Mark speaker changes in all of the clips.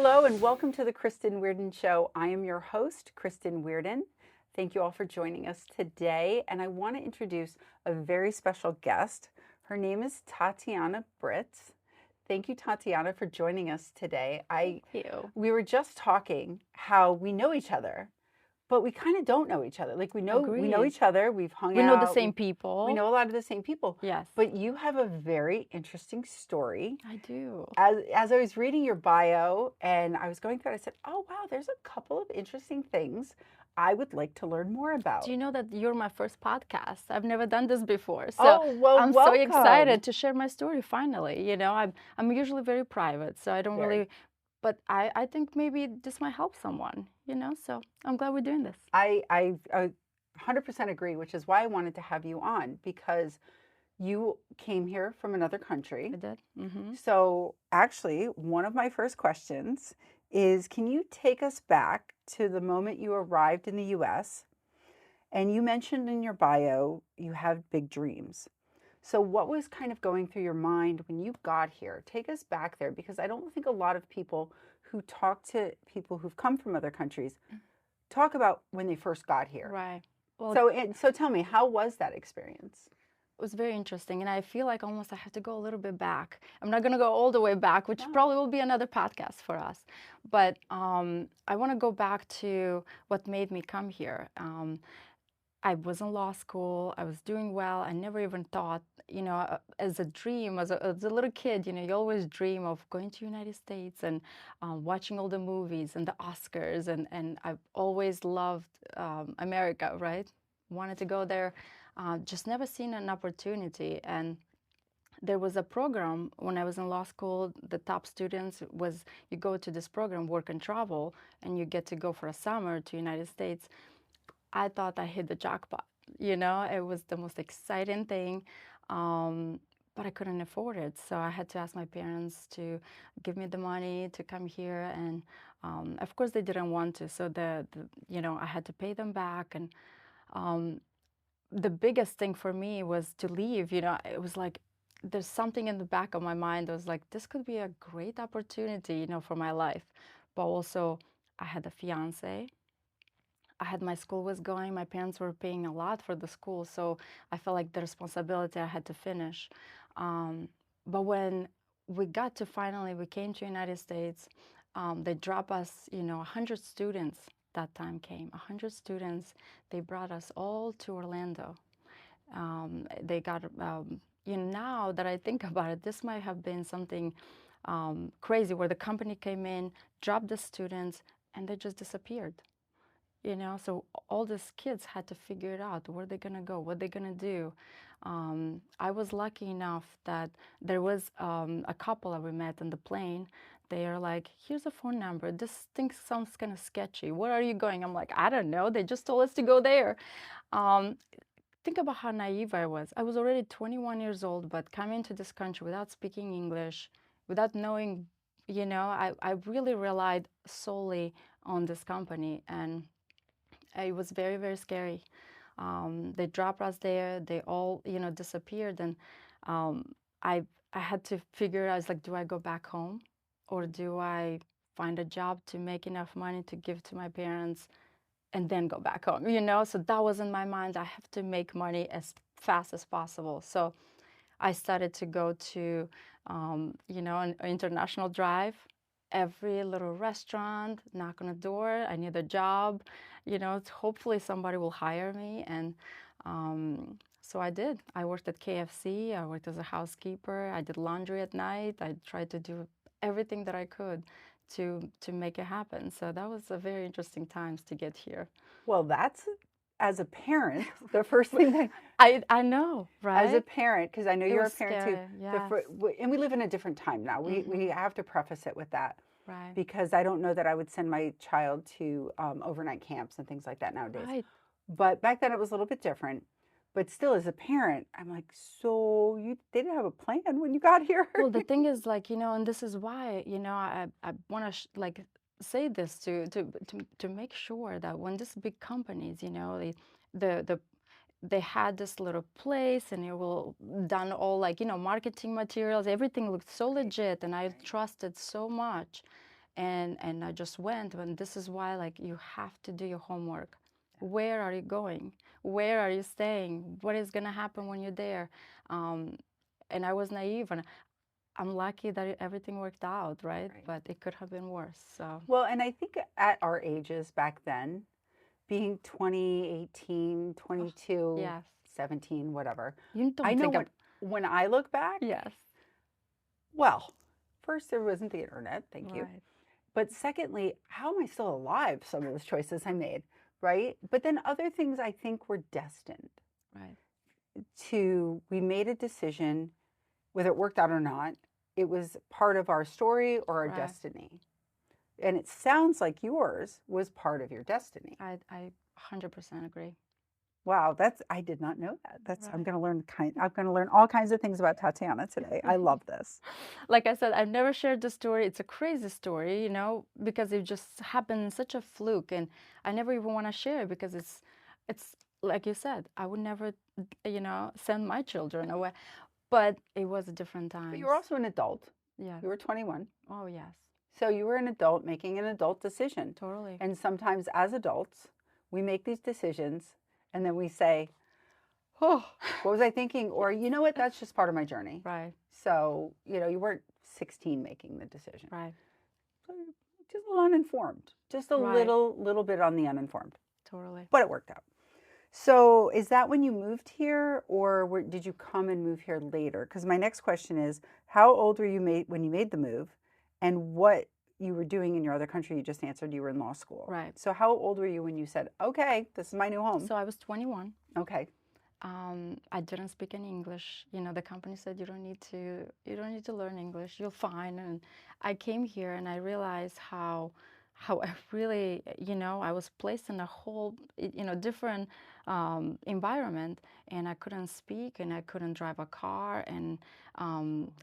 Speaker 1: Hello and welcome to the Kristen Weardon Show. I am your host, Kristen Weardon. Thank you all for joining us today. And I want to introduce a very special guest. Her name is Tatiana Britz. Thank you, Tatiana, for joining us today.
Speaker 2: Thank you.
Speaker 1: We were just talking how we know each other, but we kind of don't know each other. Like we know
Speaker 2: Agreed.
Speaker 1: each other. We've hung
Speaker 2: We know the
Speaker 1: out.
Speaker 2: same
Speaker 1: We
Speaker 2: people.
Speaker 1: know a lot of the same people.
Speaker 2: Yes,
Speaker 1: But you have a very interesting story.
Speaker 2: I do.
Speaker 1: As I was reading your bio and I was going through it, I said, oh, wow, there's a couple of interesting things I would like to learn more
Speaker 2: Do
Speaker 1: about.
Speaker 2: you know that you're my first podcast? I've never done this before. So
Speaker 1: Oh, well,
Speaker 2: I'm so
Speaker 1: welcome.
Speaker 2: excited to share my story finally. I'm usually very private, so I don't
Speaker 1: Very.
Speaker 2: really, but I think maybe this might help someone. So I'm glad we're doing this.
Speaker 1: I 100% agree, which is why I wanted to have you on because you came here from another country.
Speaker 2: I did.
Speaker 1: So, actually, one of my first questions is can you take us back to the moment you arrived in the US? And you mentioned in your bio you have big dreams. So, what was kind of going through your mind when you got here? Take us back there because I don't think a lot of people who talk to people who've come from other countries talk about when they first got here.
Speaker 2: Right. Well,
Speaker 1: So tell me, how was that experience?
Speaker 2: it was very interesting, and I feel like almost I have to go a little bit back. I'm not going to go all the way back, which
Speaker 1: No.
Speaker 2: probably will be another podcast for us. But I want to go back to what made me come here. I was in law school. I was doing well. I never even thought, as a dream, as a little kid, you always dream of going to United States and watching all the movies and the Oscars. And I've always loved America, right? Wanted to go there, just never seen an opportunity. And there was a program when I was in law school. The top students was you go to this program, work and travel, and you get to go for a summer to United States. I thought I hit the jackpot. It was the most exciting thing, but I couldn't afford it. So I had to ask my parents to give me the money to come here, and of course they didn't want to. So I had to pay them back, and um, the biggest thing for me was to leave. It was like there's something in the back of my mind that was like this could be a great opportunity, for my life, but also I had a fiance. I had my school was going. My parents were paying a lot for the school, so I felt like the responsibility I had to finish. Um, but when we came to United States. They dropped us, 100 students that time came. 100 students. They brought us all to Orlando. They got, now that I think about it, this might have been something crazy where the company came in, dropped the students, and they just disappeared. So all these kids had to figure it out where they're gonna go, what they're gonna do. I was lucky enough that there was a couple that we met on the plane. They are like, here's a phone number. This thing sounds kind of sketchy. Where are you going? I'm like, I don't know. They just told us to go there. Um, think about how naive I was. I was already 21 years old, but coming to this country without speaking English, without knowing, I really relied solely on this company. And it was very, very scary. They dropped us there. They all, disappeared. And um, I had to figure out, I was like, do I go back home or do I find a job to make enough money to give to my parents and then go back home? So that was in my mind. I have to make money as fast as possible. So I started to go to, an international drive, every little restaurant, knock on a door. I need a job, hopefully somebody will hire me. And so I did. I worked at KFC. I worked as a housekeeper. I did laundry at night. I tried to do everything that I could to make it happen. So that was a very interesting times to get here.
Speaker 1: Well, that's as a parent, the first thing that
Speaker 2: I know, right?
Speaker 1: as a parent, because I know
Speaker 2: It
Speaker 1: you're a
Speaker 2: was
Speaker 1: parent too.
Speaker 2: scary. Yes.
Speaker 1: And we live in a different time now. We have to preface it with that
Speaker 2: Right.
Speaker 1: because I don't know that I would send my child to overnight camps and things like that nowadays.
Speaker 2: Right.
Speaker 1: But back then it was a little bit different. But still, as a parent, I'm like, so you didn't have a plan when you got here?
Speaker 2: Well, the thing is, like, and this is why, I want to like say this to make sure that when these big companies, the they had this little place and it will done all like, marketing materials, everything looked so legit and I trusted so much. and I just went. And this is why, like, you have to do your homework. Where are you going? Where are you staying? What is gonna happen when you're there? And I was naive, and I'm lucky that everything worked out, right?
Speaker 1: Right.
Speaker 2: But it could have been worse. So
Speaker 1: Well, and I think at our ages back then, being 20, 18,
Speaker 2: oh,
Speaker 1: 22,
Speaker 2: yes,
Speaker 1: 17, whatever,
Speaker 2: you
Speaker 1: I
Speaker 2: don't
Speaker 1: know
Speaker 2: think of
Speaker 1: when I look back,
Speaker 2: yes,
Speaker 1: well, first there wasn't the internet, thank you.
Speaker 2: right,
Speaker 1: But secondly, how am I still alive? Some of those choices I made, right? But then other things I think were destined
Speaker 2: right,
Speaker 1: we made a decision, whether it worked out or not, it was part of our story or our
Speaker 2: right.
Speaker 1: destiny. And it sounds like yours was part of your destiny.
Speaker 2: I 100% agree.
Speaker 1: Wow, I did not know that. I'm
Speaker 2: Right.
Speaker 1: going to I'm going to learn all kinds of things about Tatiana today. I love this.
Speaker 2: Like I said, I've never shared the story. It's a crazy story, because it just happened in such a fluke, and I never even want to share it because it's like you said, I would never, send my children away. But it was different
Speaker 1: But you
Speaker 2: times.
Speaker 1: were also an adult.
Speaker 2: Yes.
Speaker 1: You were 21.
Speaker 2: Oh, yes.
Speaker 1: So you were an adult making an adult decision.
Speaker 2: Totally.
Speaker 1: And sometimes as adults, we make these decisions and then we say, oh, what was I thinking? Or, you know what, that's just part of my journey.
Speaker 2: Right.
Speaker 1: So, you weren't 16 making the decision.
Speaker 2: Right.
Speaker 1: So just a little uninformed, just a
Speaker 2: Right.
Speaker 1: little bit on the uninformed.
Speaker 2: Totally.
Speaker 1: But it worked out. So is that when you moved here, or did you come and move here later? Because my next question is, how old were you when you made the move, and what you were doing in your other country? You just answered you were in law school.
Speaker 2: Right.
Speaker 1: So how old were you when you said, okay, this is my new home?
Speaker 2: So I was 21.
Speaker 1: Okay.
Speaker 2: I didn't speak any English. The company said you don't need to learn English. You're fine. And I came here and I realized how I really, I was placed in a whole, different environment, and I couldn't speak and I couldn't drive a car, and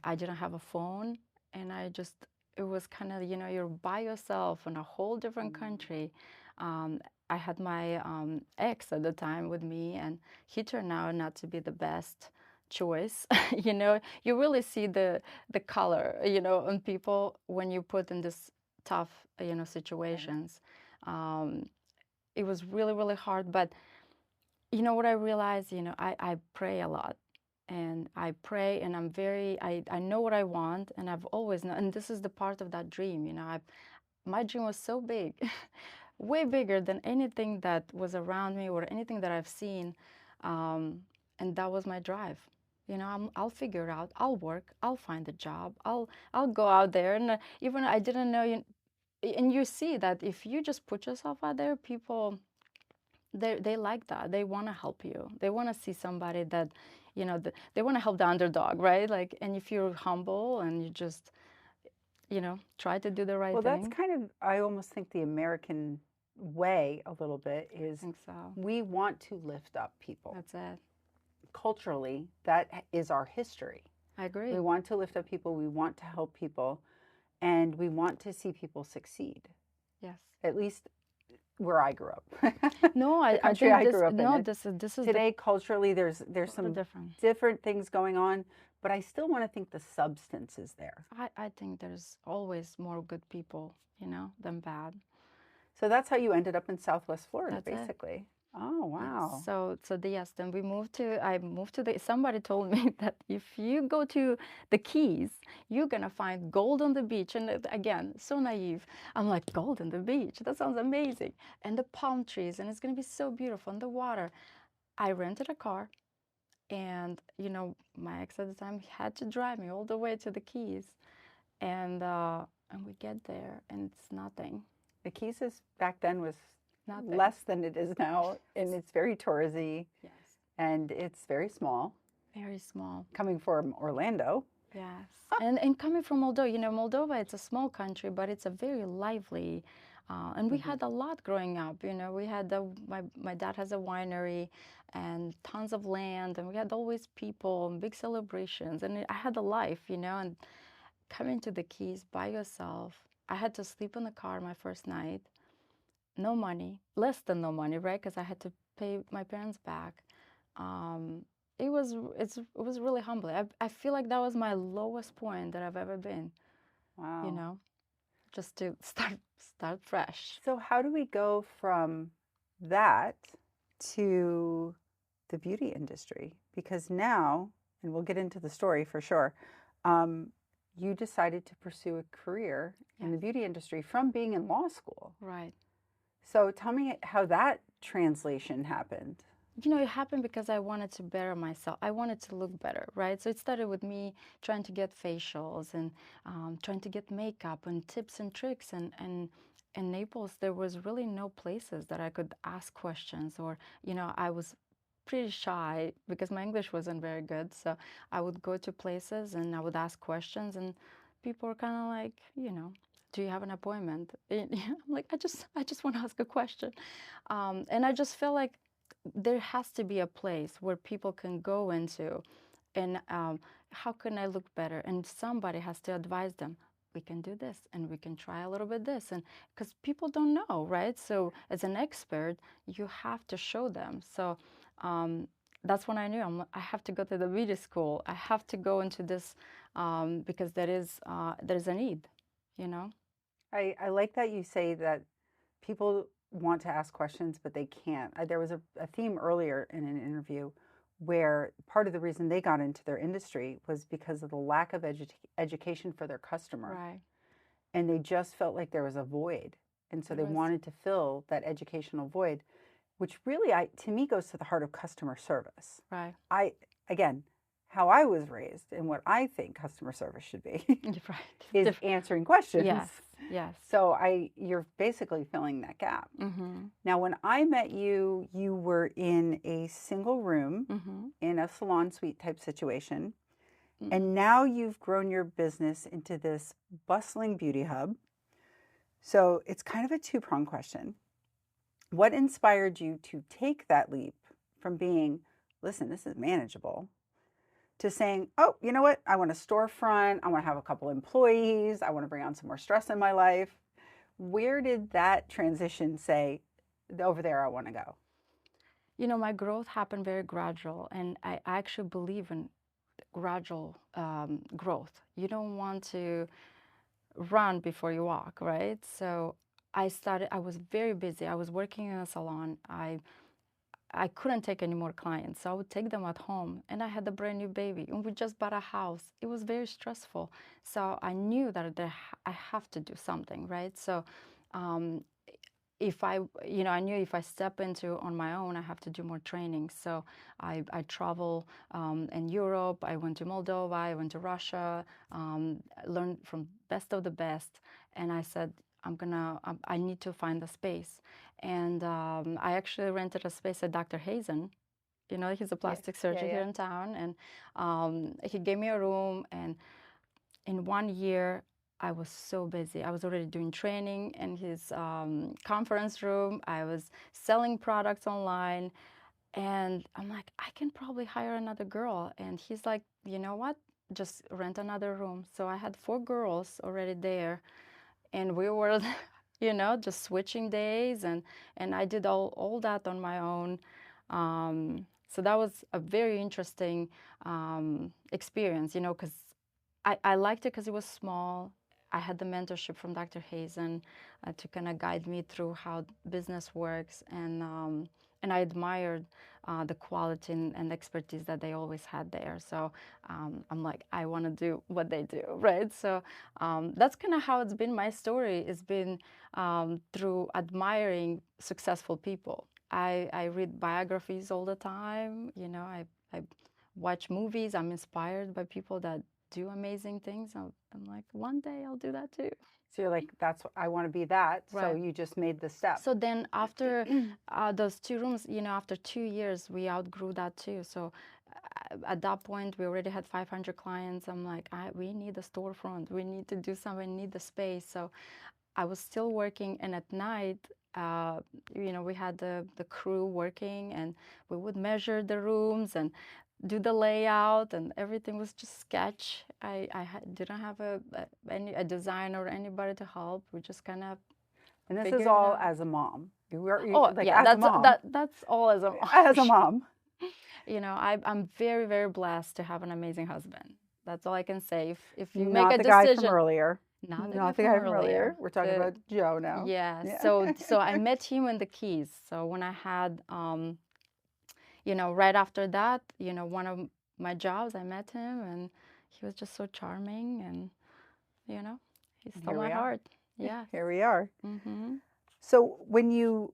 Speaker 2: I didn't have a phone, and it was kind of, you're by yourself in a whole different country. I had my ex at the time with me, and he turned out not to be the best choice. You really see the color, on people when you put in this tough, situations. It was really, really hard. But what I realized, I pray a lot. And I pray, and I know what I want, and I've always known, and this is the part of that dream, my dream was so big, way bigger than anything that was around me or anything that I've seen. And that was my drive. I'll figure it out. I'll work. I'll find a job. I'll go out there. And even I didn't know, and you see that if you just put yourself out there, people, they like that. They want to help you. They want to see somebody that, they want to help the underdog, right? Like, and if you're humble and you just, try to do the right
Speaker 1: Well, that's
Speaker 2: thing.
Speaker 1: kind of, I almost think the American way a little bit
Speaker 2: I
Speaker 1: is
Speaker 2: think so.
Speaker 1: we want to lift up people.
Speaker 2: That's it.
Speaker 1: Culturally, that is our history.
Speaker 2: I agree.
Speaker 1: We want to lift up people, we want to help people, and we want to see people succeed.
Speaker 2: Yes.
Speaker 1: At least where I grew up.
Speaker 2: No,
Speaker 1: the country I grew up in.
Speaker 2: No, this is
Speaker 1: today culturally there's some different things going on, but I still want to think the substance is there.
Speaker 2: I think there's always more good people, than bad.
Speaker 1: So that's how you ended up in Southwest Florida,
Speaker 2: That's
Speaker 1: basically.
Speaker 2: It.
Speaker 1: Oh, wow.
Speaker 2: Yes, then I moved to somebody told me that if you go to the Keys, you're gonna find gold on the beach. And again, so naive. I'm like, gold on the beach? That sounds amazing. And the palm trees, and it's gonna be so beautiful, and the water. I rented a car, and my ex at the time had to drive me all the way to the Keys, and we get there, and it's nothing.
Speaker 1: The Keys back then was
Speaker 2: Nothing.
Speaker 1: less than it is now, and it's very touristy.
Speaker 2: Yes.
Speaker 1: And it's very small.
Speaker 2: Very small.
Speaker 1: Coming from Orlando.
Speaker 2: Yes. And coming from Moldova, Moldova, it's a small country, but it's a very lively, and we had a lot growing up. We had my dad has a winery and tons of land, and we had always people and big celebrations, and I had a life, and coming to the Keys by yourself, I had to sleep in the car my first night. No money, less than no money, right? Because I had to pay my parents back. It was really humbling. I feel like that was my lowest point that I've ever been.
Speaker 1: Wow.
Speaker 2: just to start fresh.
Speaker 1: So how do we go from that to the beauty industry? Because now, and we'll get into the story for sure, you decided to pursue a career in the beauty industry from being in law school.
Speaker 2: Right.
Speaker 1: So tell me how that translation happened.
Speaker 2: You know, it happened because I wanted to better myself. I wanted to look better, right? So it started with me trying to get facials and trying to get makeup and tips and tricks. And in Naples, there was really no places that I could ask questions, or, you know, I was pretty shy because my English wasn't very good. So I would go to places and I would ask questions, and people were kind of like, you know, do you have an appointment? And I'm like, I just want to ask a question. And I just felt like there has to be a place where people can go into, and how can I look better? And somebody has to advise them. We can do this, and we can try a little bit this, and because people don't know, right? So as an expert, you have to show them. So that's when I knew I have to go to the beauty school. I have to go into this because there's a need, you know.
Speaker 1: I like that you say that people want to ask questions, but they can't. There was a theme earlier in an interview where part of the reason they got into their industry was because of the lack of education for their customer.
Speaker 2: Right.
Speaker 1: And they just felt like there was a void. And so they wanted to fill that educational void, which really, to me, goes to the heart of customer service.
Speaker 2: Right.
Speaker 1: Again, how I was raised and what I think customer service should be
Speaker 2: Right.
Speaker 1: is answering questions.
Speaker 2: Yes. Yes.
Speaker 1: So you're basically filling that gap.
Speaker 2: Mm-hmm.
Speaker 1: Now, when I met you, you were in a single room
Speaker 2: Mm-hmm.
Speaker 1: in a salon suite type situation.
Speaker 2: Mm-hmm.
Speaker 1: And now you've grown your business into this bustling beauty hub. So it's kind of a two-pronged question. What inspired you to take that leap from being, listen, this is manageable, to saying, oh, you know what? I want a storefront. I want to have a couple employees. I want to bring on some more stress in my life. Where did that transition say, over there, I want to go?
Speaker 2: You know, my growth happened very gradual, and I actually believe in gradual growth. You don't want to run before you walk, right? So I was very busy. I was working in a salon. I couldn't take any more clients, so I would take them at home. And I had a brand new baby, and we just bought a house. It was very stressful. So I knew that I have to do something, right? So I knew if I step into on my own, I have to do more training. So I travel in Europe. I went to Moldova. I went to Russia. Learned from best of the best. And I said, I need to find a space. And I actually rented a space at Dr. Hazen. You know, he's a plastic surgeon here in town. And he gave me a room. And in 1 year, I was so busy. I was already doing training in his conference room. I was selling products online. And I'm like, I can probably hire another girl. And he's like, you know what? Just rent another room. So I had 4 girls already there. And we were, you know, just switching days. And I did all that on my own. So that was a very interesting experience, you know, because I liked it because it was small. I had the mentorship from Dr. Hazen to kind of guide me through how business works, and I admired the quality and expertise that they always had there. So I'm like, I want to do what they do, right? So that's kind of how it's been. My story has been through admiring successful people. I read biographies all the time. You know, I watch movies. I'm inspired by people that do amazing things. I'm like, one day I'll do that too.
Speaker 1: So you're like, I want to be that. Right. So you just made the step.
Speaker 2: So then after those 2 rooms, you know, after 2 years, we outgrew that too. So at that point, we already had 500 clients. I'm like, we need a storefront. We need to do something. We need the space. So I was still working, and at night, you know, we had the crew working, and we would measure the rooms and do the layout, and everything was just sketch. I didn't have a designer or anybody to help. We just kind of.
Speaker 1: And this is all as a mom.
Speaker 2: That's all as a mom.
Speaker 1: As a mom.
Speaker 2: You know, I'm very, very blessed to have an amazing husband. That's all I can say. If you
Speaker 1: Not
Speaker 2: make a
Speaker 1: the
Speaker 2: decision,
Speaker 1: guy from earlier.
Speaker 2: Nothing
Speaker 1: Nothing I'm
Speaker 2: familiar.
Speaker 1: familiar. We're talking
Speaker 2: The
Speaker 1: about Joe now.
Speaker 2: Yeah,
Speaker 1: Yeah.
Speaker 2: so I met him in the Keys. So when I had right after that, one of my jobs, I met him, and he was just so charming, and you know, he
Speaker 1: And
Speaker 2: stole
Speaker 1: here
Speaker 2: my
Speaker 1: we are.
Speaker 2: heart. Yes.
Speaker 1: Here we are.
Speaker 2: Mm-hmm.
Speaker 1: So when you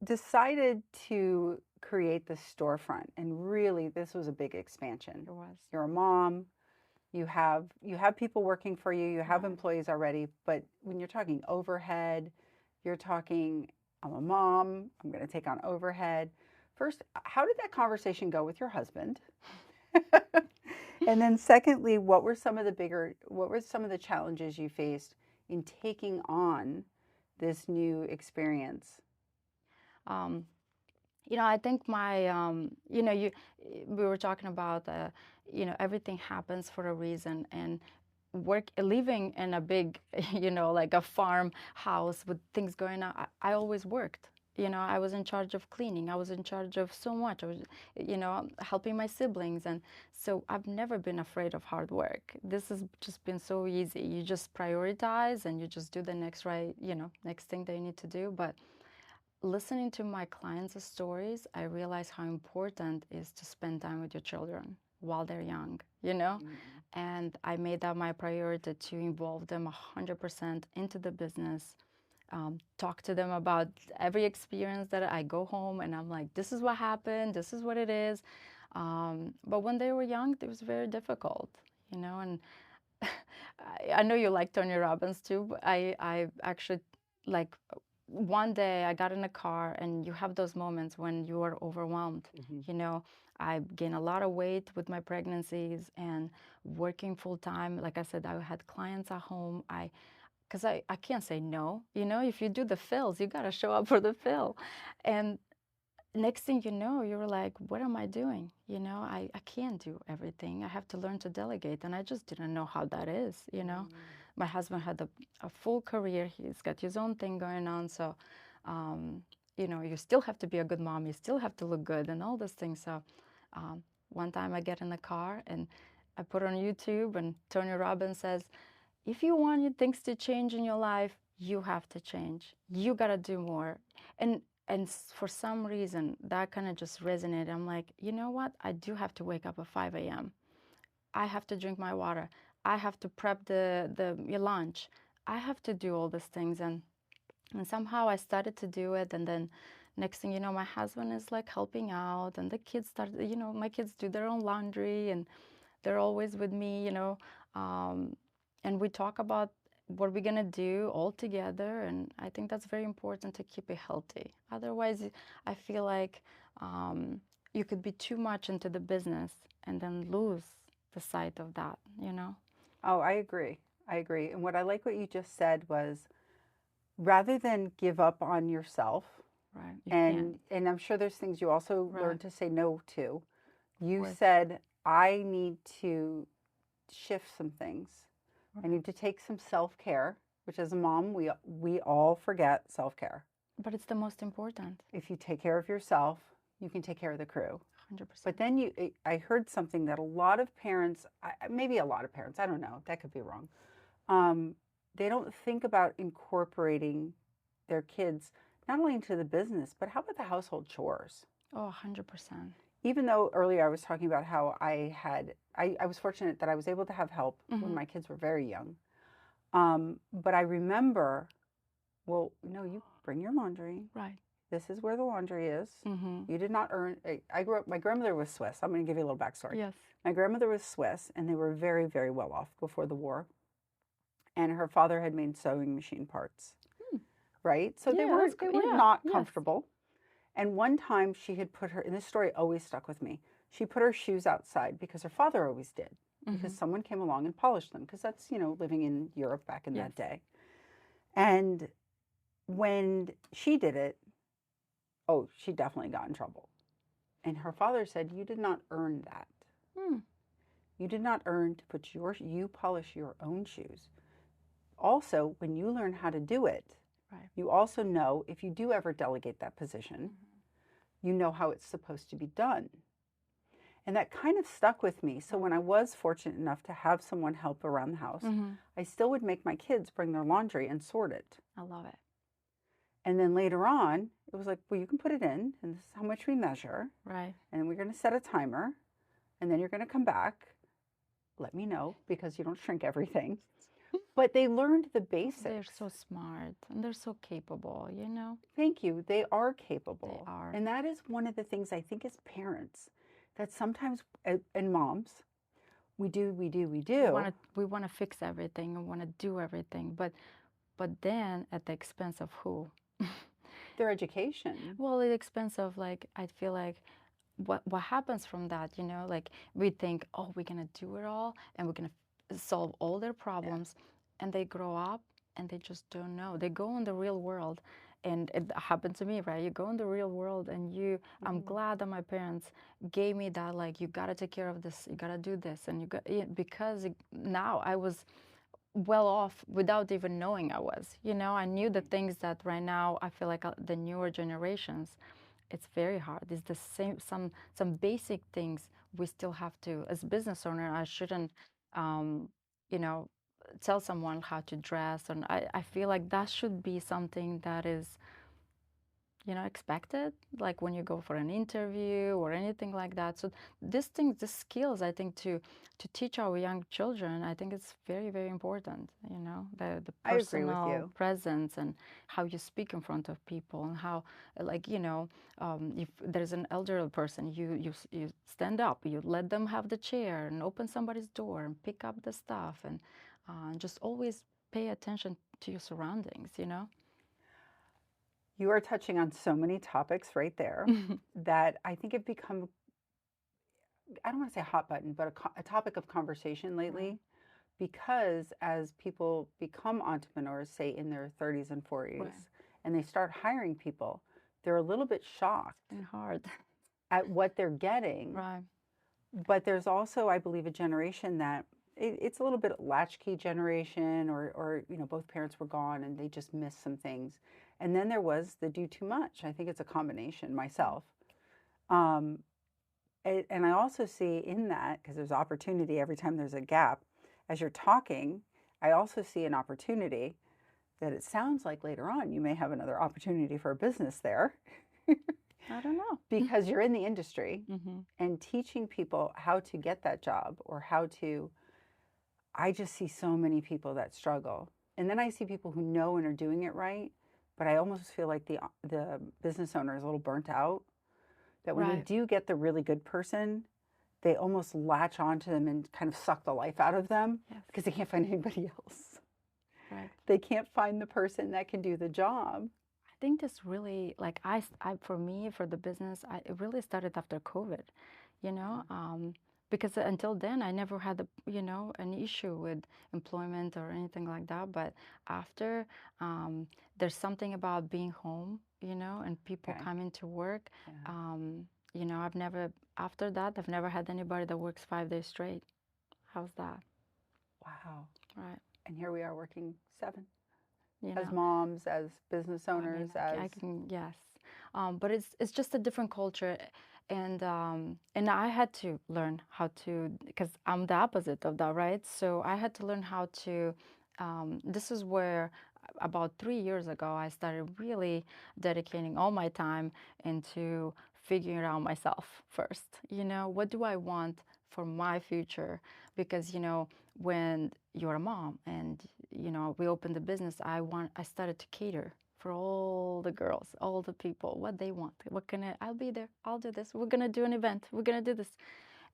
Speaker 1: decided to create the storefront, and really this was a big expansion.
Speaker 2: It was.
Speaker 1: You're a mom, you have people working for you, you have
Speaker 2: Right.
Speaker 1: employees already, but when you're talking overhead, you're talking, I'm a mom, I'm going to take on overhead. First, how did that conversation go with your husband? And then secondly, what were some of the challenges you faced in taking on this new experience?
Speaker 2: Um, I think we were talking about, everything happens for a reason, and living in a big, like a farmhouse with things going on. I always worked. I was in charge of cleaning. I was in charge of so much. I was, helping my siblings, and so I've never been afraid of hard work. This has just been so easy. You just prioritize and you just do the next thing that you need to do. But listening to my clients' stories, I realize how important it is to spend time with your children while they're young, And I made that my priority to involve them 100% into the business, talk to them about every experience that I go home and I'm like, this is what happened, this is what it is. But when they were young, it was very difficult, and I know you like Tony Robbins too, but I actually like one day I got in a car and you have those moments when you are overwhelmed. I gained a lot of weight with my pregnancies and working full time. Like I said, I had clients at home. Because I can't say no. If you do the fills, you got to show up for the fill. And next thing you know, you're like, what am I doing? I can't do everything. I have to learn to delegate. And I just didn't know how that is. My husband had a full career. He's got his own thing going on. So, you still have to be a good mom. You still have to look good and all those things. So one time I get in the car and I put on YouTube and Tony Robbins says, if you want your things to change in your life, you have to change. You got to do more. And for some reason, that kind of just resonated. I'm like, you know what? I do have to wake up at 5 a.m. I have to drink my water. I have to prep your lunch. I have to do all these things. And somehow I started to do it. And then next thing you know, my husband is like helping out. And the kids started, my kids do their own laundry. And they're always with me. And we talk about what we're gonna do all together, and I think that's very important to keep it healthy. Otherwise, I feel like you could be too much into the business and then lose the sight of that.
Speaker 1: Oh, I agree. I agree. And what you just said was rather than give up on yourself,
Speaker 2: Right, you can't.
Speaker 1: and I'm sure there's things you also
Speaker 2: Right,
Speaker 1: learned to say no to. You
Speaker 2: course.
Speaker 1: said, I need to shift some things. I
Speaker 2: Right.
Speaker 1: need to take some self-care, which as a mom, we all forget self-care.
Speaker 2: But it's the most important.
Speaker 1: If you take care of yourself, you can take care of the crew.
Speaker 2: 100%.
Speaker 1: But then I heard something that a lot of parents, maybe a lot of parents, I don't know, that could be wrong. They don't think about incorporating their kids not only into the business, but how about the household chores?
Speaker 2: Oh, 100%.
Speaker 1: Even though earlier I was talking about how I was fortunate that I was able to have help when
Speaker 2: Mm-hmm.
Speaker 1: my kids were very young. But I remember, well, no, you bring your laundry.
Speaker 2: Right.
Speaker 1: This is where the laundry is.
Speaker 2: Mm-hmm.
Speaker 1: You did not earn. I grew up. My grandmother was Swiss. I'm going to give you a little backstory.
Speaker 2: Yes.
Speaker 1: My grandmother was Swiss, and they were very, very well off before the war. And her father had made sewing machine parts, right? So
Speaker 2: Yeah,
Speaker 1: they were
Speaker 2: that's good. Yeah,
Speaker 1: not
Speaker 2: yes.
Speaker 1: comfortable. And one time she had put her, and this story always stuck with me. She put her shoes outside because her father always did, because someone came along and polished them, because that's living in Europe back in that day. And when she did it, oh, she definitely got in trouble. And her father said, you did not earn that. You did not earn to put you polish your own shoes. Also, when you learn how to do it,
Speaker 2: Right.
Speaker 1: you also know if you do ever delegate that position, you know how it's supposed to be done. And that kind of stuck with me. So when I was fortunate enough to have someone help around the house, I still would make my kids bring their laundry and sort it.
Speaker 2: I love it.
Speaker 1: And then later on, it was like, well, you can put it in, and this is how much we measure.
Speaker 2: Right.
Speaker 1: And we're going to set a timer, and then you're going to come back. Let me know, because you don't shrink everything. But they learned the basics.
Speaker 2: They're so smart and they're so capable, you know?
Speaker 1: Thank you. They are capable.
Speaker 2: They are.
Speaker 1: And that is one of the things I think as parents that sometimes, and moms, we do.
Speaker 2: We want to fix everything and want to do everything, but then at the expense of who?
Speaker 1: Their education.
Speaker 2: Well, at the expense of, like, I feel like what happens from that, you know, like we think, oh, we're gonna do it all and we're gonna solve all their problems, and they grow up and they just don't know. They go in the real world, and it happened to me, right? You go in the real world, and I'm glad that my parents gave me that, like, you gotta take care of this, you gotta do this, and because now I was well off without even knowing I was. You know, I knew the things that right now I feel like the newer generations, it's very hard. It's the same, some basic things we still have to, as business owner, I shouldn't, you know, tell someone how to dress. And I feel like that should be something that is, you know, expected, like when you go for an interview or anything like that. So these things, the skills, I think to teach our young children, I think it's very, very important, you know, the
Speaker 1: I agree with
Speaker 2: personal
Speaker 1: you.
Speaker 2: presence and how you speak in front of people, and how, like, you know, if there's an elderly person, you stand up, you let them have the chair and open somebody's door and pick up the stuff, and just always pay attention to your surroundings, you know?
Speaker 1: You are touching on so many topics right there that I think it become, I don't want to say a hot button, but a topic of conversation lately, because as people become entrepreneurs, say in their 30s and 40s, and they start hiring people, they're a little bit shocked
Speaker 2: and hard
Speaker 1: at what they're getting.
Speaker 2: Right.
Speaker 1: But there's also, I believe, a generation that it's a little bit latchkey generation, or you know, both parents were gone and they just missed some things. And then there was the do too much. I think it's a combination myself. And I also see in that, because there's opportunity every time there's a gap, as you're talking, I also see an opportunity that it sounds like later on you may have another opportunity for a business there.
Speaker 2: I don't know.
Speaker 1: Because you're in the industry and teaching people how to get that job, or how to, I just see so many people that struggle. And then I see people who know and are doing it right, but I almost feel like the business owner is a little burnt out. That when you do get the really good person, they almost latch onto them and kind of suck the life out of them because they can't find anybody else.
Speaker 2: Right.
Speaker 1: They can't find the person that can do the job.
Speaker 2: I think this really, like, for me, for the business, it really started after COVID, you know, because until then I never had you know, an issue with employment or anything like that. But after, there's something about being home, you know, and people coming to work. You know, after that, I've never had anybody that works 5 days straight. How's that?
Speaker 1: Wow.
Speaker 2: Right.
Speaker 1: And here we are working 7.
Speaker 2: You
Speaker 1: as
Speaker 2: know,
Speaker 1: moms, as business owners,
Speaker 2: I can, yes. But it's just a different culture, and I had to learn how to, because I'm the opposite of that, right? So I had to learn how to. This is where about 3 years ago I started really dedicating all my time into figuring it out myself first. You know, what do I want for my future? Because, you know, when you're a mom and, you know, we opened the business, I started to cater for all the girls, all the people, what they want. I'll be there, I'll do this, we're gonna do an event, we're gonna do this.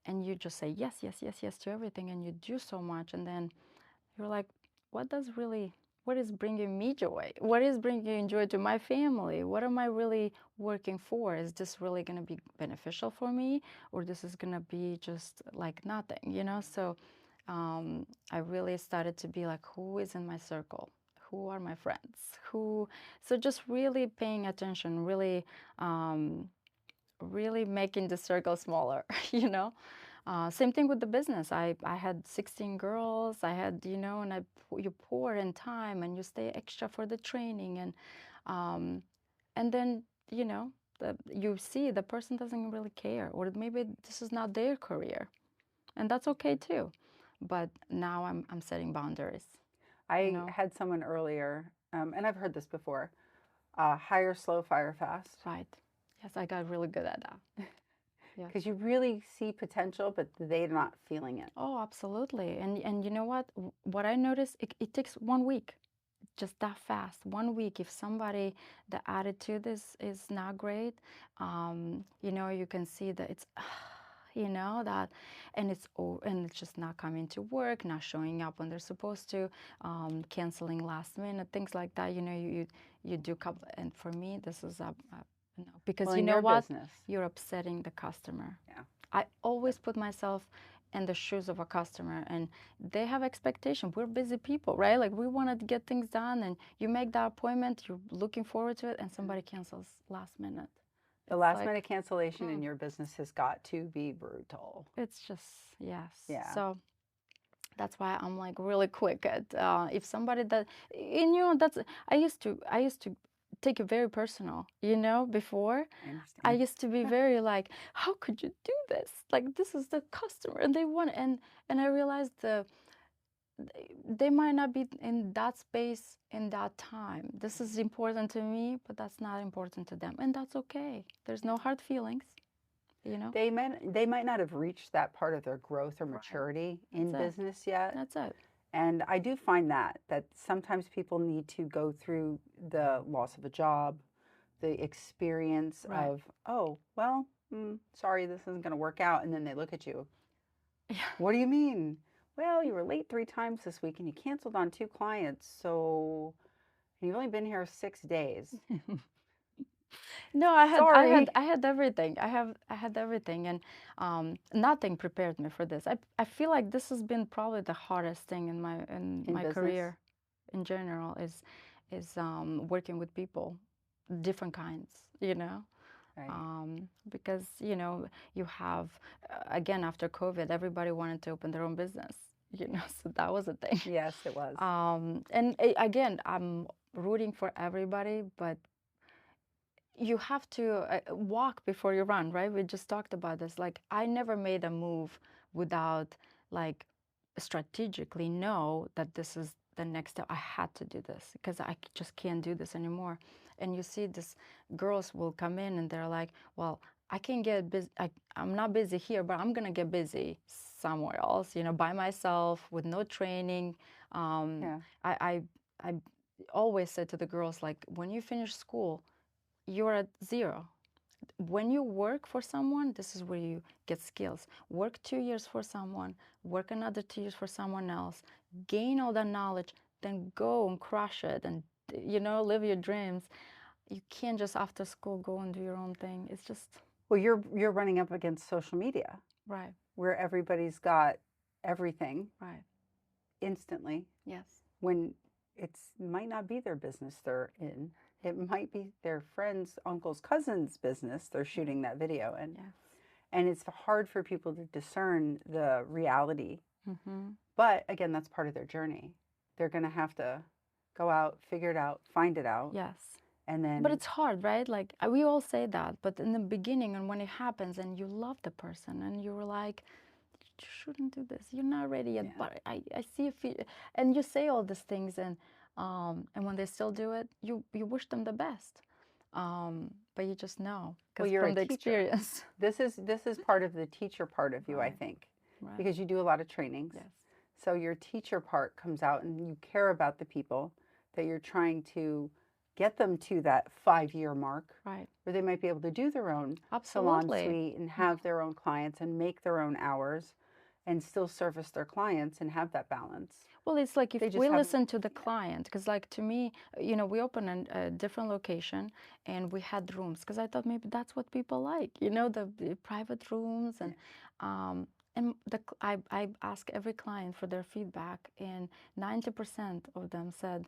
Speaker 2: And you just say yes, yes, yes, yes to everything, and you do so much, and then you're like, what is bringing me joy? What is bringing joy to my family? What am I really working for? Is this really gonna be beneficial for me, or this is gonna be just like nothing, you know? So I really started to be like, who is in my circle? Who are my friends? So just really paying attention, really, really making the circle smaller, you know? Same thing with the business. I had 16 girls. I had, you know, and you pour in time and you stay extra for the training, and then, you know, You see the person doesn't really care, or maybe this is not their career, and that's okay too. But now I'm setting boundaries, you
Speaker 1: I
Speaker 2: know.
Speaker 1: had someone earlier, and I've heard this before, hire slow, fire fast.
Speaker 2: Right. Yes, I got really good at that. Yes.
Speaker 1: Because you really see potential, but they're not feeling it.
Speaker 2: Oh, absolutely. And you know what? What I noticed, it takes 1 week, just that fast. 1 week. If somebody, the attitude is not great, you know, you can see that it's, you know, that, and it's just not coming to work, not showing up when they're supposed to, canceling last minute, things like that. You know, you do couple, and for me, this is a no, because
Speaker 1: Well,
Speaker 2: you
Speaker 1: in
Speaker 2: know
Speaker 1: your
Speaker 2: what?
Speaker 1: business,
Speaker 2: You're upsetting the customer.
Speaker 1: yeah.
Speaker 2: I always put myself in the shoes of a customer, and they have expectation. We're busy people, right? Like we want to get things done, and you make that appointment, you're looking forward to it, and somebody cancels last minute.
Speaker 1: The
Speaker 2: It's
Speaker 1: last minute
Speaker 2: like,
Speaker 1: cancellation in your business has got to be brutal.
Speaker 2: it's just, yes.
Speaker 1: Yeah.
Speaker 2: So that's why I'm like really quick at if somebody that, and you know, that's I used to take it very personal, you know, before.
Speaker 1: I
Speaker 2: I
Speaker 1: understand.
Speaker 2: used to be very like, how could you do this? Like this is the customer and they want, and I realized they might not be in that space in that time. This is important to me, but that's not important to them, and that's okay. There's no hard feelings, you know.
Speaker 1: They might not have reached that part of their growth or
Speaker 2: Right.
Speaker 1: maturity
Speaker 2: That's
Speaker 1: in
Speaker 2: it.
Speaker 1: business yet.
Speaker 2: That's it.
Speaker 1: And I do find that sometimes people need to go through the loss of a job, the experience
Speaker 2: Right.
Speaker 1: of, oh, well, sorry, this isn't going to work out. And then they look at you.
Speaker 2: Yeah.
Speaker 1: What do you mean? Well, you were late 3 times this week and you canceled on 2 clients. So you've only been here 6 days.
Speaker 2: No, I had I had
Speaker 1: Sorry.
Speaker 2: I had everything. I had everything, and nothing prepared me for this. I feel like this has been probably the hardest thing in my
Speaker 1: In business.
Speaker 2: career, in general, is working with people, different kinds, you know.
Speaker 1: Right.
Speaker 2: Because you know you have again after COVID, everybody wanted to open their own business, you know, so that was a thing.
Speaker 1: Yes, it was.
Speaker 2: And again, I'm rooting for everybody, but you have to walk before you run, right? We just talked about this. Like, I never made a move without, like, strategically know that this is the next step. I had to do this because I just can't do this anymore. And you see, this girls will come in and they're like, well, I can get busy. I'm not busy here, but I'm gonna get busy somewhere else, you know, by myself with no training.
Speaker 1: Yeah.
Speaker 2: I always said to the girls, like, when you finish school, you're at zero. When you work for someone, this is where you get skills. Work 2 years for someone, work another 2 years for someone else, gain all that knowledge, then go and crush it and, you know, live your dreams. You can't just after school go and do your own thing. It's just,
Speaker 1: Well, you're running up against social media
Speaker 2: right,
Speaker 1: where everybody's got everything
Speaker 2: right.
Speaker 1: instantly
Speaker 2: Yes,
Speaker 1: when it's might not be their business they're in. It might be their friend's uncle's cousin's business they're shooting that video in.
Speaker 2: yes.
Speaker 1: And it's hard for people to discern the reality.
Speaker 2: Mm-hmm.
Speaker 1: But again, that's part of their journey. They're going to have to go out, figure it out, find it out,
Speaker 2: Yes.
Speaker 1: and
Speaker 2: But
Speaker 1: then
Speaker 2: it's hard, right? Like we all say that, but in the beginning and when it happens and you love the person and you're like, you shouldn't do this. You're not ready yet,
Speaker 1: yeah.
Speaker 2: but I see if you, and you say all these things and when they still do it, you wish them the best. But you just know
Speaker 1: Well,
Speaker 2: because
Speaker 1: you're a
Speaker 2: from the
Speaker 1: teacher.
Speaker 2: experience.
Speaker 1: This is part of the teacher part of you, I
Speaker 2: Right,
Speaker 1: think,
Speaker 2: right.
Speaker 1: because you do a lot of trainings.
Speaker 2: Yes.
Speaker 1: So your teacher part comes out and you care about the people that you're trying to get them to that 5-year mark
Speaker 2: Right.
Speaker 1: where they might be able to do their own salon
Speaker 2: Absolutely.
Speaker 1: suite and have their own clients and make their own hours and still service their clients and have that balance.
Speaker 2: Well, it's like
Speaker 1: They
Speaker 2: if
Speaker 1: just
Speaker 2: we
Speaker 1: haven't.
Speaker 2: listen to the client, because like to me, you know, we opened a different location and we had rooms because I thought maybe that's what people like, you know, the private rooms
Speaker 1: Yeah.
Speaker 2: and I ask every client for their feedback and 90% of them said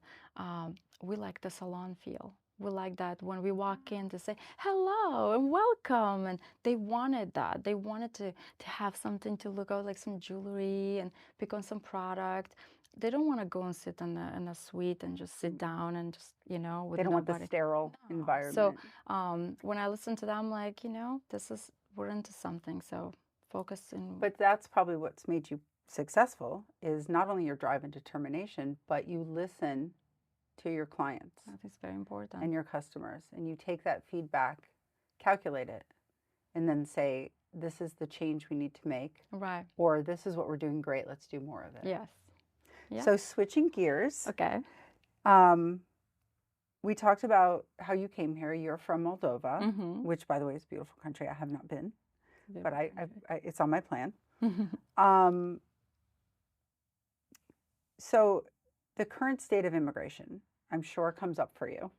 Speaker 2: we like the salon feel. We like that when we walk in to say hello and welcome, and they wanted that. They wanted to have something to look at, like some jewelry, and pick on some product. They don't want to go and sit in a suite and just sit down and just, with
Speaker 1: They don't want the
Speaker 2: nobody.
Speaker 1: sterile
Speaker 2: No. So
Speaker 1: environment.
Speaker 2: when I listen to them, like, we're into something. So focus in.
Speaker 1: But that's probably what's made you successful, is not only your drive and determination, but you listen to your clients
Speaker 2: That is very important.
Speaker 1: and your customers, and you take that feedback, calculate it, and then say, this is the change we need to make.
Speaker 2: Right.
Speaker 1: Or this is what we're doing great, let's do more of it.
Speaker 2: Yes. Yeah.
Speaker 1: So switching gears.
Speaker 2: Okay.
Speaker 1: We talked about how you came here. You're from Moldova,
Speaker 2: Mm-hmm.
Speaker 1: which, by the way, is a beautiful country. I have not been, but it's on my plan.
Speaker 2: Mm-hmm.
Speaker 1: So the current state of immigration, I'm sure, comes up for you.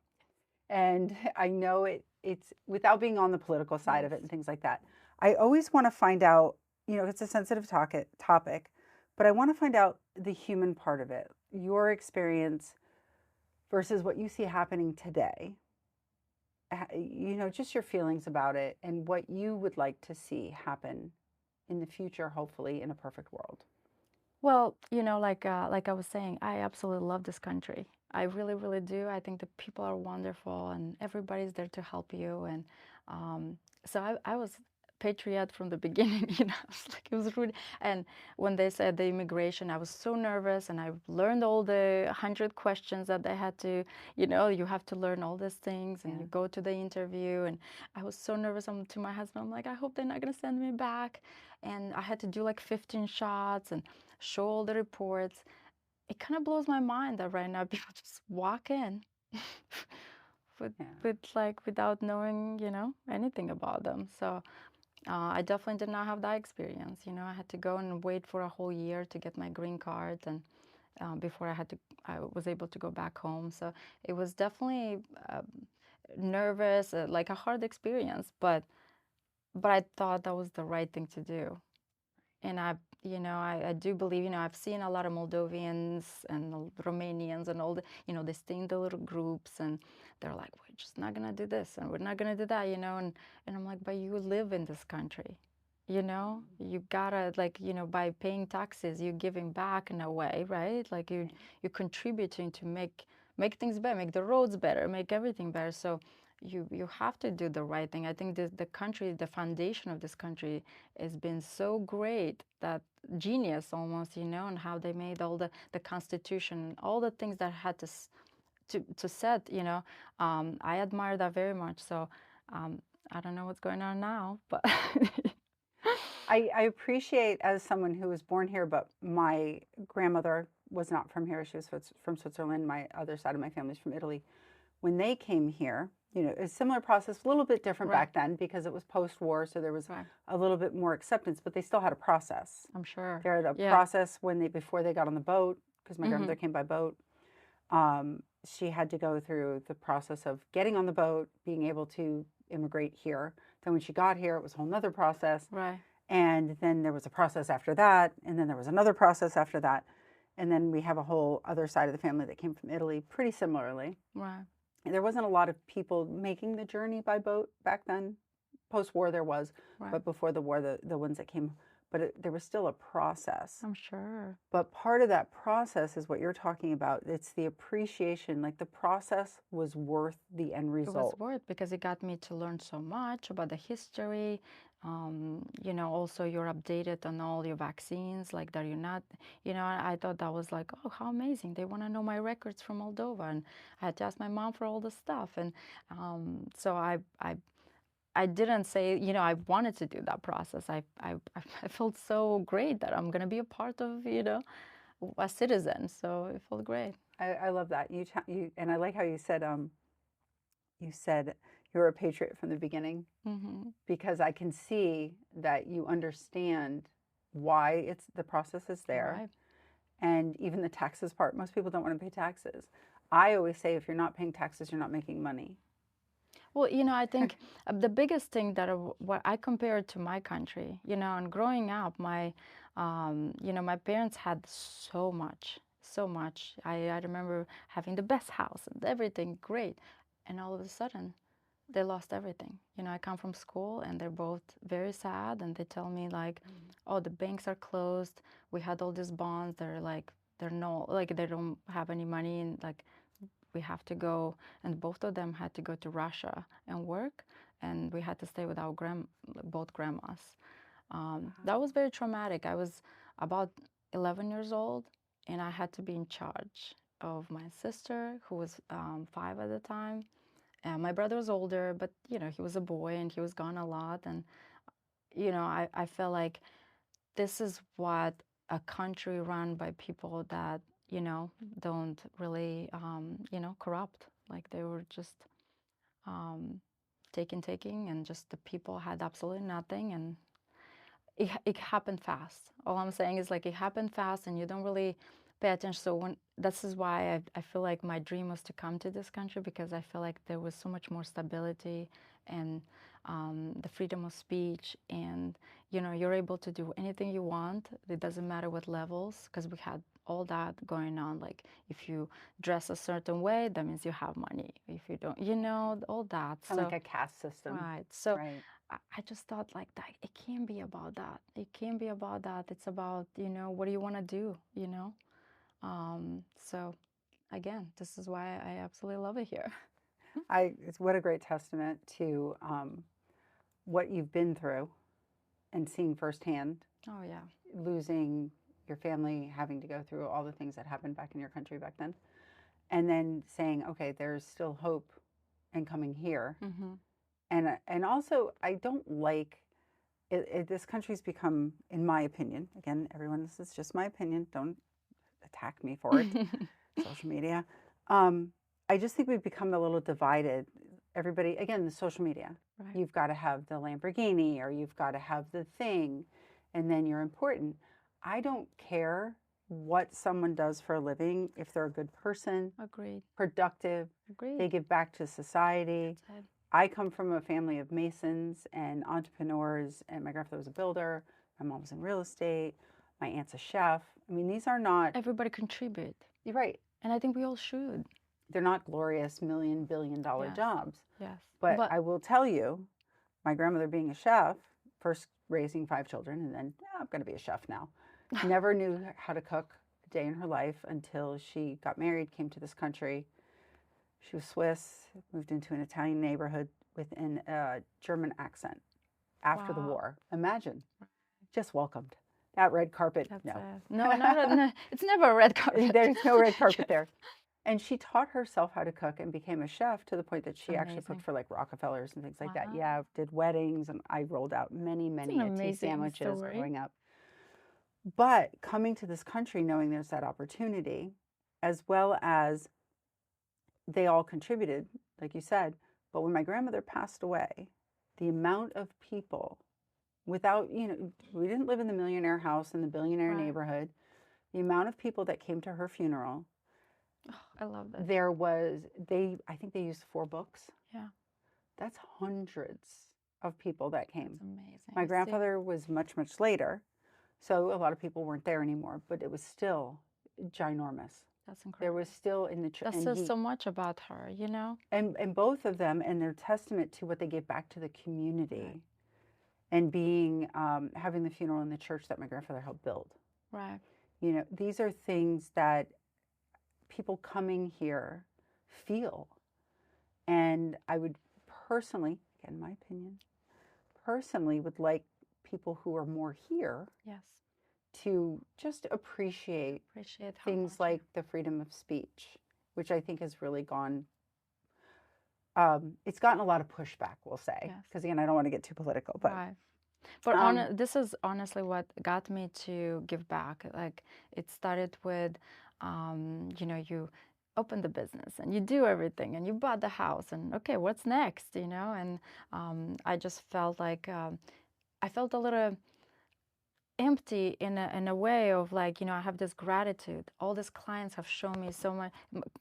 Speaker 1: And I know it's without being on the political side of it and things like that. I always want to find out, it's a sensitive topic, but I want to find out the human part of it, your experience versus what you see happening today. Just your feelings about it and what you would like to see happen in the future, hopefully in a perfect world.
Speaker 2: Well, like I was saying, I absolutely love this country. I really, really do. I think the people are wonderful, and everybody's there to help you. And so I was patriot from the beginning. I was like, it was rude. And when they said the immigration, I was so nervous, and I learned all the 100 questions that they had to. You have to learn all these things, and you go to the interview. And I was so nervous. I'm to my husband. I'm like, I hope they're not gonna send me back. And I had to do like 15 shots and show all the reports. It kind of blows my mind that right now people just walk in without knowing, anything about them. So I definitely did not have that experience. I had to go and wait for a whole year to get my green card, and before I was able to go back home. So it was definitely nervous, like a hard experience, but I thought that was the right thing to do. And I do believe, I've seen a lot of Moldovians and Romanians and all they stay in the little groups, and they're like, we're just not gonna do this and we're not gonna do that, and I'm like, but you live in this country, you gotta, like, by paying taxes, you're giving back in a way, right? Like you're contributing to make things better, make the roads better, make everything better. So you have to do the right thing. I think the country, the foundation of this country has been so great, that genius almost, and how they made all the constitution, all the things that had to set, I admire that very much. So I don't know what's going on now, but
Speaker 1: I appreciate, as someone who was born here, but my grandmother was not from here. She was from Switzerland. My other side of my family's from Italy. When they came here, a similar process, a little bit different back then because it was post-war, so there was a little bit more acceptance, but they still had a process.
Speaker 2: I'm sure.
Speaker 1: They had a process before they got on the boat, because my grandmother came by boat. She had to go through the process of getting on the boat, being able to immigrate here. Then when she got here, it was a whole nother process.
Speaker 2: Right.
Speaker 1: And then there was a process after that, and then there was another process after that. And then we have a whole other side of the family that came from Italy pretty similarly.
Speaker 2: Right.
Speaker 1: There wasn't a lot of people making the journey by boat back then. Post-war there was, but before the war, the ones that came, but there was still a process.
Speaker 2: I'm sure.
Speaker 1: But part of that process is what you're talking about. It's the appreciation, like the process was worth the end result.
Speaker 2: It was worth, because it got me to learn so much about the history. Also you're updated on all your vaccines, like that you're not, I thought that was like, oh, how amazing. They want to know my records from Moldova. And I had to ask my mom for all the stuff. And so I didn't say, I wanted to do that process. I felt so great that I'm going to be a part of, a citizen. So it felt great.
Speaker 1: I love that. You and I like how you said you're a patriot from the beginning, because I can see that you understand why the process is there.
Speaker 2: Right.
Speaker 1: And even the taxes part, most people don't want to pay taxes. I always say, if you're not paying taxes, you're not making money.
Speaker 2: Well, I think the biggest thing that what I compare it to my country, and growing up, my parents had so much. I remember having the best house and everything great. and all of a sudden they lost everything. You know, I come from school and they're both very sad, and they tell me like, oh, the banks are closed. We had all these bonds. They're like, they're no, like they don't have any money, and like we have to go. And both of them had to go to Russia and work, and we had to stay with our both grandmas. That was very traumatic. I was about 11 years old, and I had to be in charge of my sister, who was 5 at the time. And my brother was older, but you know, he was a boy and he was gone a lot. And you know, I felt like this is what a country run by people that, you know, don't really, you know, corrupt. Like they were just um, taking, and just the people had absolutely nothing. And it happened fast. All I'm saying is like it happened fast, and you don't really pay attention. So when this is why I feel like my dream was to come to this country, because I feel like there was so much more stability and the freedom of speech, and you know, you're able to do anything you want. It doesn't matter what levels, because we had all that going on. Like if you dress a certain way, that means you have money. If you don't, you know, all that.
Speaker 1: Kind of like a caste system.
Speaker 2: Right. So
Speaker 1: Right.
Speaker 2: I just thought like that it can't be about that. It can't be about that. It's about, you know, what do you want to do, you know? So again, this is why I absolutely love it here.
Speaker 1: What a great testament to what you've been through and seeing firsthand,
Speaker 2: Oh yeah.
Speaker 1: losing your family, having to go through all the things that happened back in your country back then, and then saying, okay, there's still hope and coming here.
Speaker 2: Mm-hmm.
Speaker 1: And also, I don't like this country's become, in my opinion, again, everyone, this is just my opinion, don't attack me for it, social media. I just think we've become a little divided. Everybody, again, the social media.
Speaker 2: Right.
Speaker 1: You've got to have the Lamborghini, or you've got to have the thing, and then you're important. I don't care what someone does for a living. If they're a good person,
Speaker 2: Agreed.
Speaker 1: productive,
Speaker 2: Agreed.
Speaker 1: they give back to society.
Speaker 2: That's it.
Speaker 1: I come from a family of masons and entrepreneurs, and my grandfather was a builder. My mom was in real estate. My aunt's a chef. I mean, these are not.
Speaker 2: Everybody contribute.
Speaker 1: You're right.
Speaker 2: And I think we all should.
Speaker 1: They're not glorious million, billion-dollar
Speaker 2: Yes.
Speaker 1: jobs.
Speaker 2: Yes.
Speaker 1: But I will tell you, my grandmother being a chef, first raising 5 children, and then I'm going to be a chef now. Never knew how to cook a day in her life until she got married, came to this country. She was Swiss, moved into an Italian neighborhood with a German accent after the
Speaker 2: Wow.
Speaker 1: war. Imagine, just welcomed. That red carpet,
Speaker 2: That's
Speaker 1: no.
Speaker 2: No, it's never a red carpet.
Speaker 1: There's no red carpet there. And she taught herself how to cook and became a chef to the point that she actually
Speaker 2: Amazing.
Speaker 1: cooked for like Rockefellers and things like that.
Speaker 2: Wow.
Speaker 1: Yeah, did weddings, and I rolled out many, many
Speaker 2: an
Speaker 1: tea
Speaker 2: amazing
Speaker 1: sandwiches
Speaker 2: story.
Speaker 1: growing up. But coming to this country knowing there's that opportunity, as well as they all contributed, like you said, but when my grandmother passed away, the amount of people without, you know, we didn't live in the millionaire house in the billionaire
Speaker 2: Right.
Speaker 1: neighborhood, the amount of people that came to her funeral,
Speaker 2: Oh, I love that.
Speaker 1: there was, I think they used 4 books.
Speaker 2: Yeah.
Speaker 1: That's hundreds of people that came.
Speaker 2: That's amazing.
Speaker 1: My
Speaker 2: See?
Speaker 1: grandfather was much, much later, so a lot of people weren't there anymore, but it was still ginormous.
Speaker 2: That's incredible.
Speaker 1: There was still in the church.
Speaker 2: That says so much about her, you know?
Speaker 1: And both of them, and their testament to what they gave back to the community,
Speaker 2: Right.
Speaker 1: and being, having the funeral in the church that my grandfather helped build.
Speaker 2: Right.
Speaker 1: You know, these are things that people coming here feel. And I would personally, again, my opinion, personally would like people who are more here
Speaker 2: Yes.
Speaker 1: to just appreciate
Speaker 2: How
Speaker 1: things
Speaker 2: much
Speaker 1: like the freedom of speech, which I think has really gone, it's gotten a lot of pushback, we'll say.
Speaker 2: Yes.
Speaker 1: Because again, I don't want to get too political, but
Speaker 2: Right. But this is honestly what got me to give back. Like it started with, you know, you open the business and you do everything and you bought the house and okay, what's next, you know? And I just felt like I felt a little empty in a way of like, you know, I have this gratitude. All these clients have shown me so much.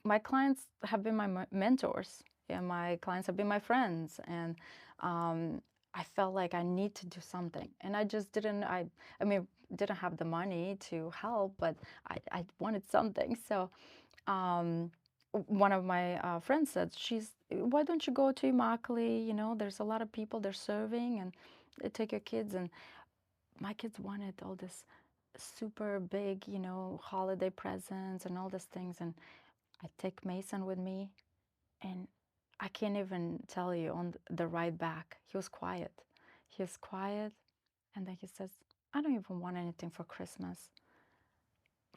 Speaker 2: My clients have been my mentors, and my clients have been my friends, and I felt like I need to do something, and I just didn't. I mean, didn't have the money to help, but I wanted something. So one of my friends said, why don't you go to Immokalee? There's a lot of people they're serving, and they take your kids. And my kids wanted all this super big, holiday presents and all these things. And I take Mason with me, and I can't even tell you on the ride back. He was quiet. He was quiet, and then he says, I don't even want anything for Christmas.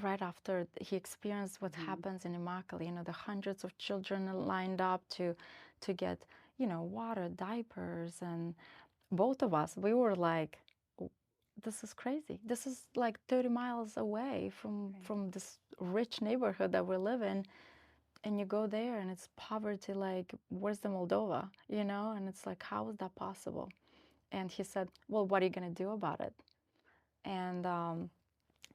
Speaker 2: Right after he experienced what happens in Immokalee, the hundreds of children lined up to get, water, diapers, and both of us, we were like, this is crazy. This is like 30 miles away from this rich neighborhood that we live in. And you go there and it's poverty, like, where's the Moldova, And it's like, how is that possible? And he said, well, what are you going to do about it? And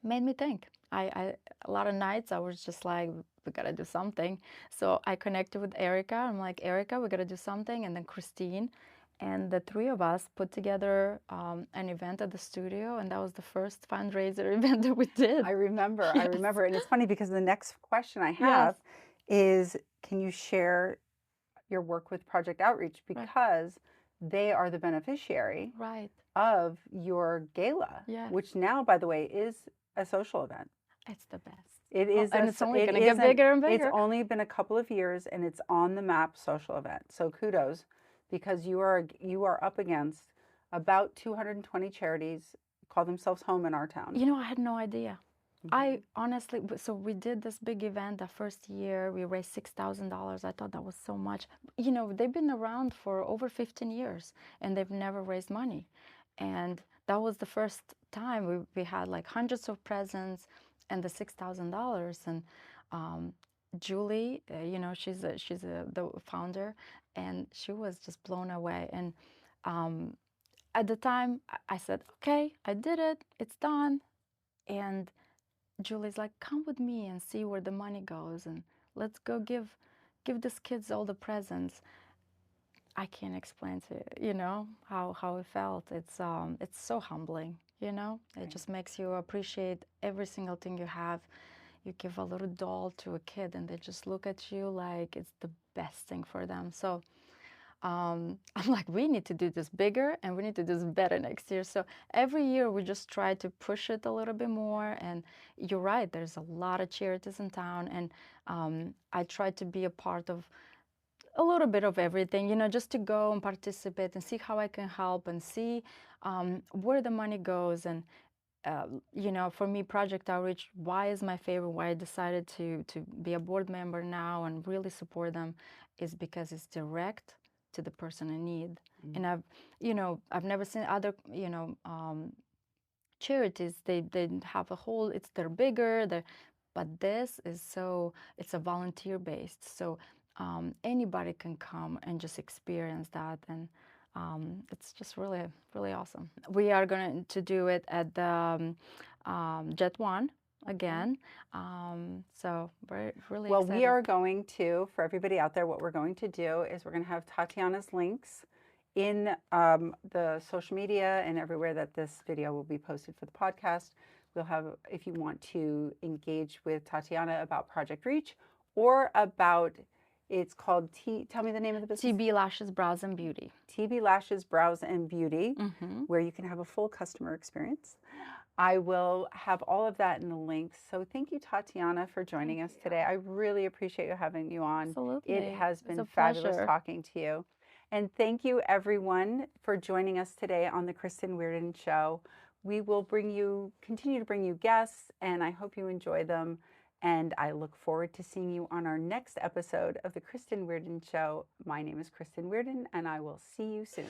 Speaker 2: made me think. A lot of nights I was just like, we gotta do something. So I connected with Erica. I'm like, Erica, we gotta do something. And then Christine, and the three of us put together an event at the studio, and that was the first fundraiser event that we did.
Speaker 1: I remember.
Speaker 2: Yes.
Speaker 1: I remember. And it's funny because the next question I have is, can you share your work with Project Outreach? Because they are the beneficiary of your gala, which now, by the way, is a social event.
Speaker 2: It's the best.
Speaker 1: It is,
Speaker 2: and it's only going to get bigger and bigger.
Speaker 1: It's only been a couple of years, and it's on the map social event. So kudos, because you are up against about 220 charities call themselves home in our town.
Speaker 2: I had no idea. I honestly, so we did this big event the first year. We raised $6,000. I thought that was so much. They've been around for over 15 years, and they've never raised money. And that was the first time we had like hundreds of presents and the $6,000. And Julie, she's the founder, and she was just blown away. And at the time, I said, okay, I did it. It's done. And Julie's like, come with me and see where the money goes, and let's go give these kids all the presents. I can't explain to you, how it felt. It's so humbling, It just makes you appreciate every single thing you have. You give a little doll to a kid, and they just look at you like it's the best thing for them. So I'm like, we need to do this bigger, and we need to do this better next year. So every year we just try to push it a little bit more. And you're right, there's a lot of charities in town, and I try to be a part of a little bit of everything, just to go and participate and see how I can help and see where the money goes. And for me, Project Outreach, why is my favorite, why I decided to be a board member now and really support them, is because it's direct to the person in need. And I've never seen other, charities, they have a whole, they're bigger, but this is it's a volunteer based. So anybody can come and just experience that. And it's just really, really awesome. We are going to do it at the Jet One again. So we're really
Speaker 1: well,
Speaker 2: excited.
Speaker 1: We are going to, for everybody out there, what we're going to do is we're going to have Tatiana's links in the social media and everywhere that this video will be posted for the podcast. We'll have, if you want to engage with Tatiana about Project Reach or about, it's called tell me the name of the business.
Speaker 2: TB Lashes, Brows, and Beauty.
Speaker 1: TB Lashes, Brows, and Beauty, where you can have a full customer experience. I will have all of that in the links. So thank you, Tatiana, for joining us today. I really appreciate you having you on.
Speaker 2: Absolutely.
Speaker 1: It has been fabulous talking to you. And thank you, everyone, for joining us today on the Kristen Weardon Show. We will continue to bring you guests, and I hope you enjoy them. And I look forward to seeing you on our next episode of the Kristen Weardon Show. My name is Kristen Weardon, and I will see you soon.